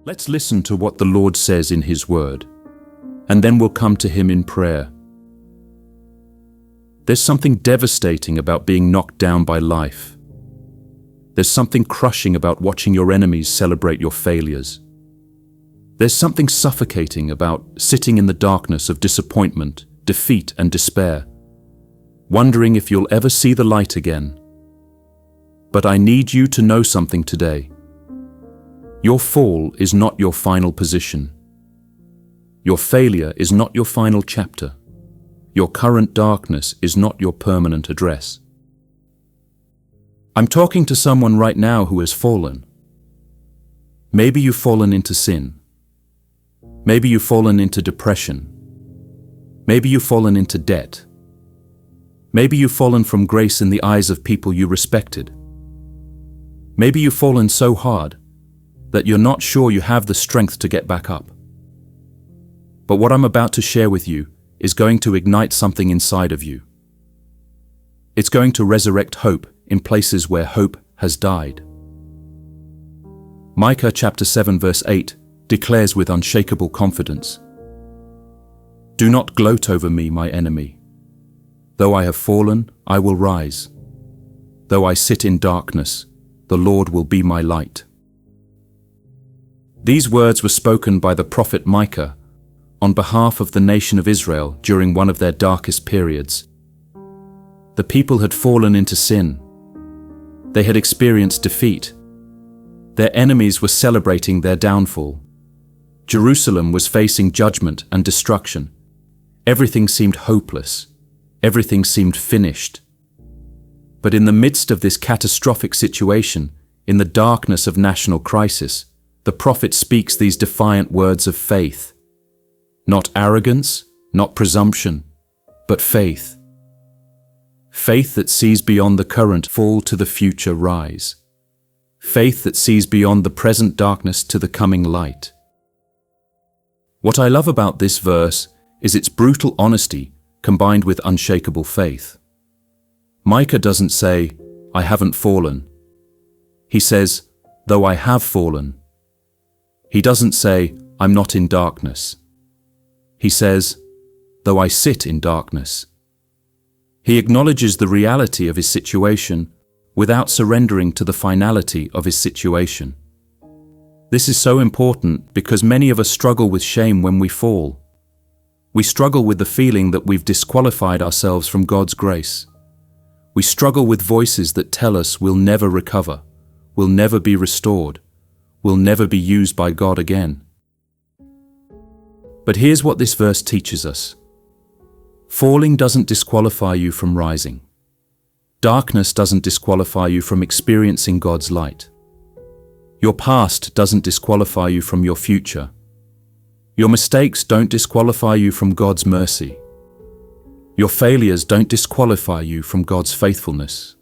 Let's listen to what the Lord says in His Word, and then we'll come to Him in prayer. There's something devastating about being knocked down by life. There's something crushing about watching your enemies celebrate your failures. There's something suffocating about sitting in the darkness of disappointment, defeat, and despair, wondering if you'll ever see the light again. But I need you to know something today. Your fall is not your final position. Your failure is not your final chapter. Your current darkness is not your permanent address. I'm talking to someone right now who has fallen. Maybe you've fallen into sin. Maybe you've fallen into depression. Maybe you've fallen into debt. Maybe you've fallen from grace in the eyes of people you respected. Maybe you've fallen so hard that you're not sure you have the strength to get back up. But what I'm about to share with you is going to ignite something inside of you. It's going to resurrect hope in places where hope has died. Micah chapter 7 verse 8 declares with unshakable confidence, "Do not gloat over me, my enemy. Though I have fallen, I will rise. Though I sit in darkness, the Lord will be my light." These words were spoken by the prophet Micah on behalf of the nation of Israel during one of their darkest periods. The people had fallen into sin. They had experienced defeat. Their enemies were celebrating their downfall. Jerusalem was facing judgment and destruction. Everything seemed hopeless. Everything seemed finished. But in the midst of this catastrophic situation, in the darkness of national crisis, the prophet speaks these defiant words of faith. Not arrogance, not presumption, but faith. Faith that sees beyond the current fall to the future rise. Faith that sees beyond the present darkness to the coming light. What I love about this verse is its brutal honesty combined with unshakable faith. Micah doesn't say, "I haven't fallen." He says, "Though I have fallen." He doesn't say, "I'm not in darkness." He says, "Though I sit in darkness." He acknowledges the reality of his situation without surrendering to the finality of his situation. This is so important because many of us struggle with shame when we fall. We struggle with the feeling that we've disqualified ourselves from God's grace. We struggle with voices that tell us we'll never recover, we'll never be restored, we'll never be used by God again. But here's what this verse teaches us. Falling doesn't disqualify you from rising. Darkness doesn't disqualify you from experiencing God's light. Your past doesn't disqualify you from your future. Your mistakes don't disqualify you from God's mercy. Your failures don't disqualify you from God's faithfulness.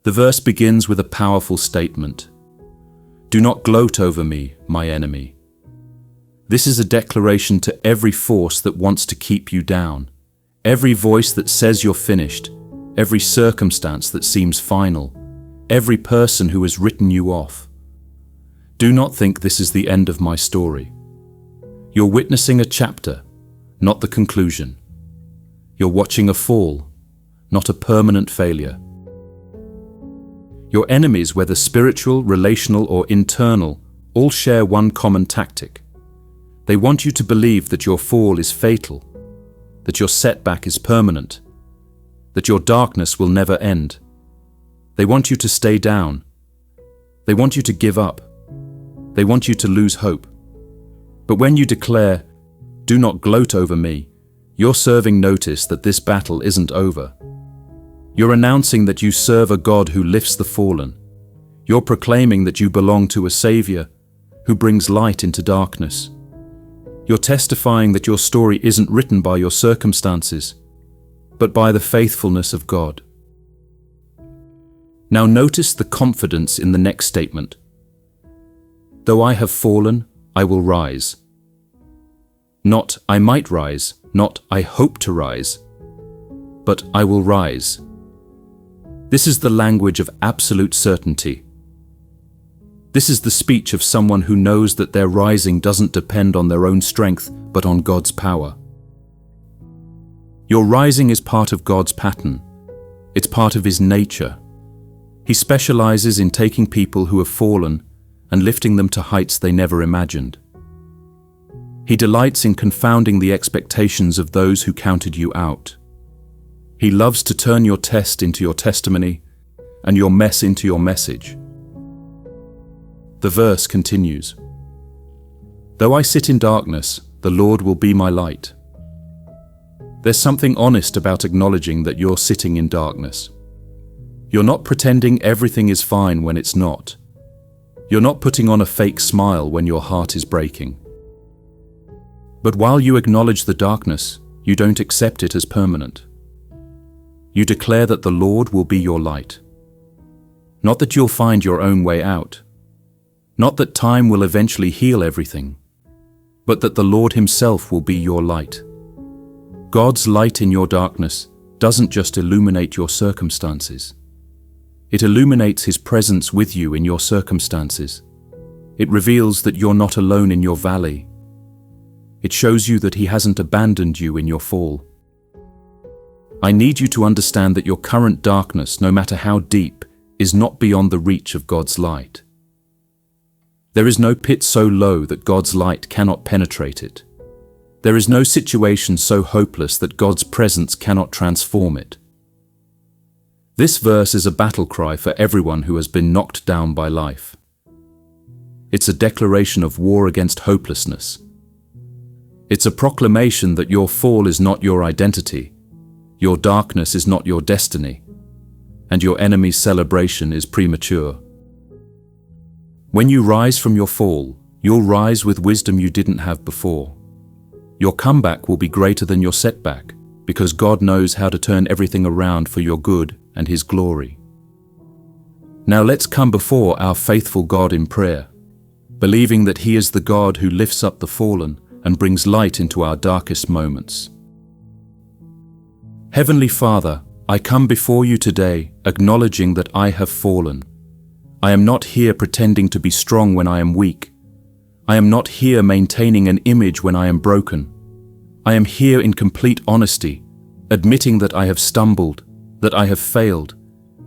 The verse begins with a powerful statement. "Do not gloat over me, my enemy." This is a declaration to every force that wants to keep you down, every voice that says you're finished, every circumstance that seems final, every person who has written you off. Do not think this is the end of my story. You're witnessing a chapter, not the conclusion. You're watching a fall, not a permanent failure. Your enemies, whether spiritual, relational, or internal, all share one common tactic. They want you to believe that your fall is fatal, that your setback is permanent, that your darkness will never end. They want you to stay down. They want you to give up. They want you to lose hope. But when you declare, "Do not gloat over me," you're serving notice that this battle isn't over. You're announcing that you serve a God who lifts the fallen. You're proclaiming that you belong to a Savior who brings light into darkness. You're testifying that your story isn't written by your circumstances, but by the faithfulness of God. Now notice the confidence in the next statement. "Though I have fallen, I will rise." Not "I might rise," not "I hope to rise," but "I will rise." This is the language of absolute certainty. This is the speech of someone who knows that their rising doesn't depend on their own strength, but on God's power. Your rising is part of God's pattern. It's part of His nature. He specializes in taking people who have fallen and lifting them to heights they never imagined. He delights in confounding the expectations of those who counted you out. He loves to turn your test into your testimony and your mess into your message. The verse continues, "Though I sit in darkness, the Lord will be my light." There's something honest about acknowledging that you're sitting in darkness. You're not pretending everything is fine when it's not. You're not putting on a fake smile when your heart is breaking. But while you acknowledge the darkness, you don't accept it as permanent. You declare that the Lord will be your light. Not that you'll find your own way out. Not that time will eventually heal everything, but that the Lord Himself will be your light. God's light in your darkness doesn't just illuminate your circumstances. It illuminates His presence with you in your circumstances. It reveals that you're not alone in your valley. It shows you that He hasn't abandoned you in your fall. I need you to understand that your current darkness, no matter how deep, is not beyond the reach of God's light. There is no pit so low that God's light cannot penetrate it. There is no situation so hopeless that God's presence cannot transform it. This verse is a battle cry for everyone who has been knocked down by life. It's a declaration of war against hopelessness. It's a proclamation that your fall is not your identity, your darkness is not your destiny, and your enemy's celebration is premature. When you rise from your fall, you'll rise with wisdom you didn't have before. Your comeback will be greater than your setback, because God knows how to turn everything around for your good and His glory. Now let's come before our faithful God in prayer, believing that He is the God who lifts up the fallen and brings light into our darkest moments. Heavenly Father, I come before you today acknowledging that I have fallen. I am not here pretending to be strong when I am weak. I am not here maintaining an image when I am broken. I am here in complete honesty, admitting that I have stumbled, that I have failed,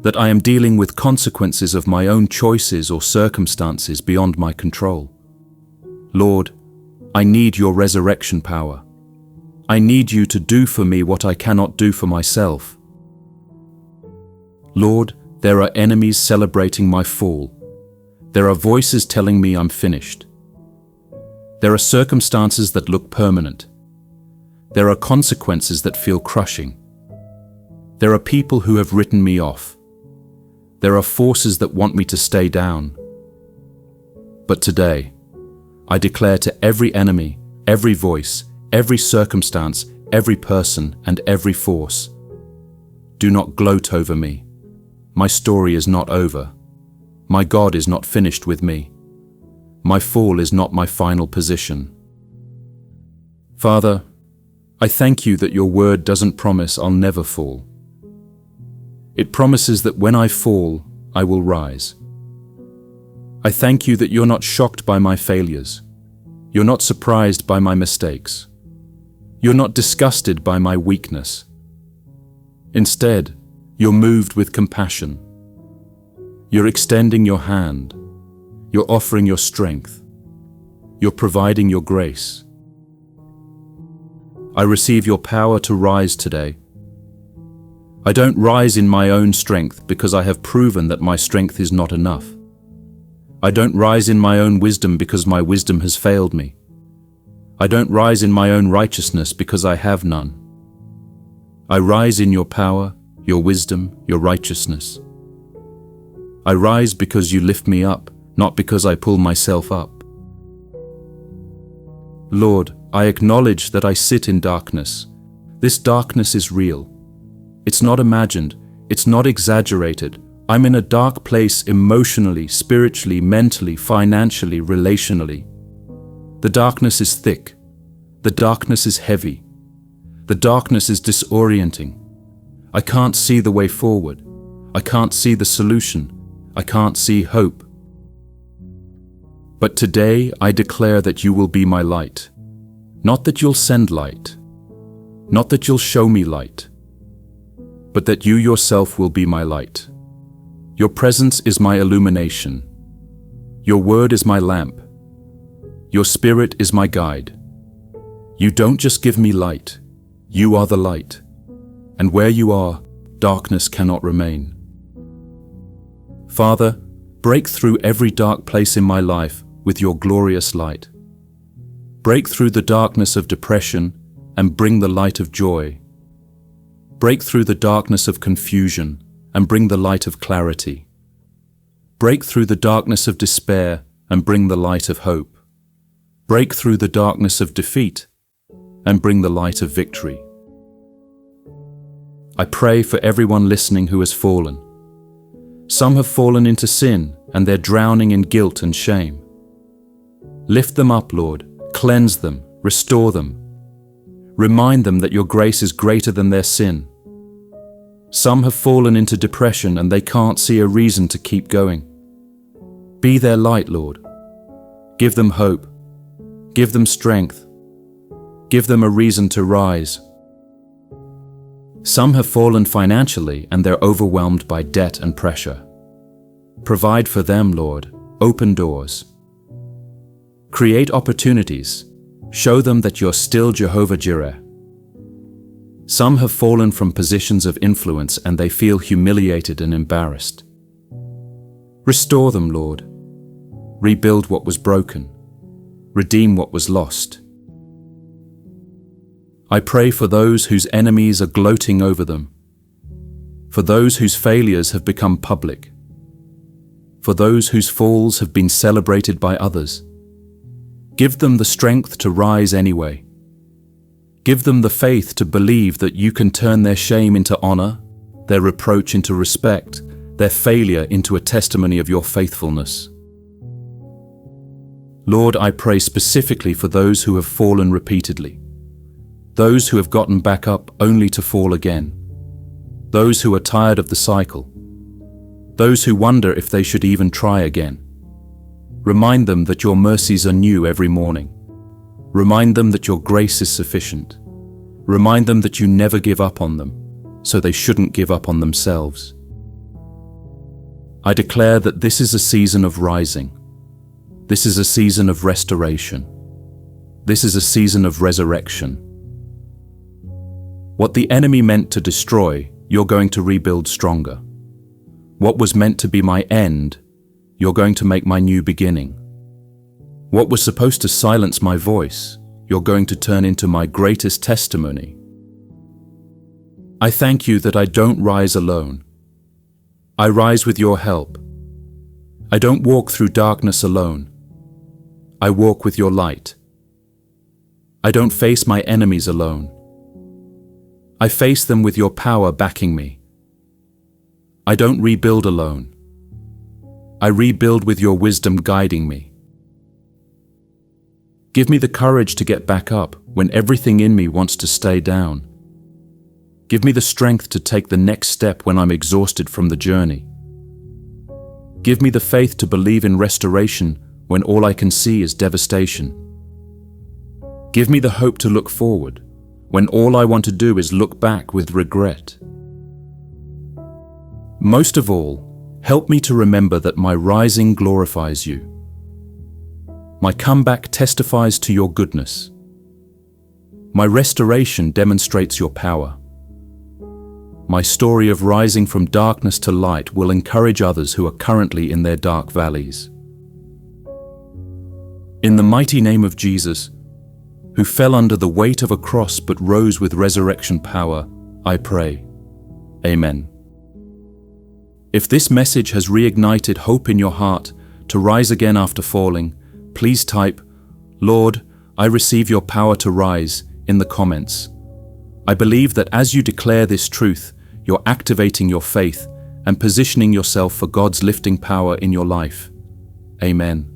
that I am dealing with consequences of my own choices or circumstances beyond my control. Lord, I need your resurrection power. I need you to do for me what I cannot do for myself. Lord, there are enemies celebrating my fall. There are voices telling me I'm finished. There are circumstances that look permanent. There are consequences that feel crushing. There are people who have written me off. There are forces that want me to stay down. But today, I declare to every enemy, every voice, every circumstance, every person, and every force, do not gloat over me. My story is not over. My God is not finished with me. My fall is not my final position. Father, I thank you that your word doesn't promise I'll never fall. It promises that when I fall, I will rise. I thank you that you're not shocked by my failures. You're not surprised by my mistakes. You're not disgusted by my weakness. Instead, you're moved with compassion. You're extending your hand. You're offering your strength. You're providing your grace. I receive your power to rise today. I don't rise in my own strength because I have proven that my strength is not enough. I don't rise in my own wisdom because my wisdom has failed me. I don't rise in my own righteousness because I have none. I rise in your power, your wisdom, your righteousness. I rise because you lift me up, not because I pull myself up. Lord, I acknowledge that I sit in darkness. This darkness is real. It's not imagined. It's not exaggerated. I'm in a dark place emotionally, spiritually, mentally, financially, relationally. The darkness is thick. The darkness is heavy. The darkness is disorienting. I can't see the way forward. I can't see the solution. I can't see hope. But today I declare that you will be my light. Not that you'll send light, not that you'll show me light, but that you yourself will be my light. Your presence is my illumination. Your word is my lamp. Your spirit is my guide. You don't just give me light, you are the light. And where you are, darkness cannot remain. Father, break through every dark place in my life with your glorious light. Break through the darkness of depression and bring the light of joy. Break through the darkness of confusion and bring the light of clarity. Break through the darkness of despair and bring the light of hope. Break through the darkness of defeat and bring the light of victory. I pray for everyone listening who has fallen. Some have fallen into sin and they're drowning in guilt and shame. Lift them up, Lord. Cleanse them. Restore them. Remind them that your grace is greater than their sin. Some have fallen into depression and they can't see a reason to keep going. Be their light, Lord. Give them hope. Give them strength. Give them a reason to rise. Some have fallen financially and they're overwhelmed by debt and pressure. Provide for them, Lord. Open doors. Create opportunities. Show them that you're still Jehovah Jireh. Some have fallen from positions of influence and they feel humiliated and embarrassed. Restore them, Lord. Rebuild what was broken. Redeem what was lost. I pray for those whose enemies are gloating over them, for those whose failures have become public, for those whose falls have been celebrated by others. Give them the strength to rise anyway. Give them the faith to believe that you can turn their shame into honor, their reproach into respect, their failure into a testimony of your faithfulness. Lord, I pray specifically for those who have fallen repeatedly, those who have gotten back up only to fall again, those who are tired of the cycle, those who wonder if they should even try again. Remind them that your mercies are new every morning. Remind them that your grace is sufficient. Remind them that you never give up on them, so they shouldn't give up on themselves. I declare that this is a season of rising. This is a season of restoration. This is a season of resurrection. What the enemy meant to destroy, you're going to rebuild stronger. What was meant to be my end, you're going to make my new beginning. What was supposed to silence my voice, you're going to turn into my greatest testimony. I thank you that I don't rise alone. I rise with your help. I don't walk through darkness alone. I walk with your light. I don't face my enemies alone. I face them with your power backing me. I don't rebuild alone. I rebuild with your wisdom guiding me. Give me the courage to get back up when everything in me wants to stay down. Give me the strength to take the next step when I'm exhausted from the journey. Give me the faith to believe in restoration when all I can see is devastation. Give me the hope to look forward when all I want to do is look back with regret. Most of all, help me to remember that my rising glorifies you. My comeback testifies to your goodness. My restoration demonstrates your power. My story of rising from darkness to light will encourage others who are currently in their dark valleys. In the mighty name of Jesus, who fell under the weight of a cross but rose with resurrection power, I pray. Amen. If this message has reignited hope in your heart to rise again after falling, please type, "Lord, I receive your power to rise," in the comments. I believe that as you declare this truth, you're activating your faith and positioning yourself for God's lifting power in your life. Amen.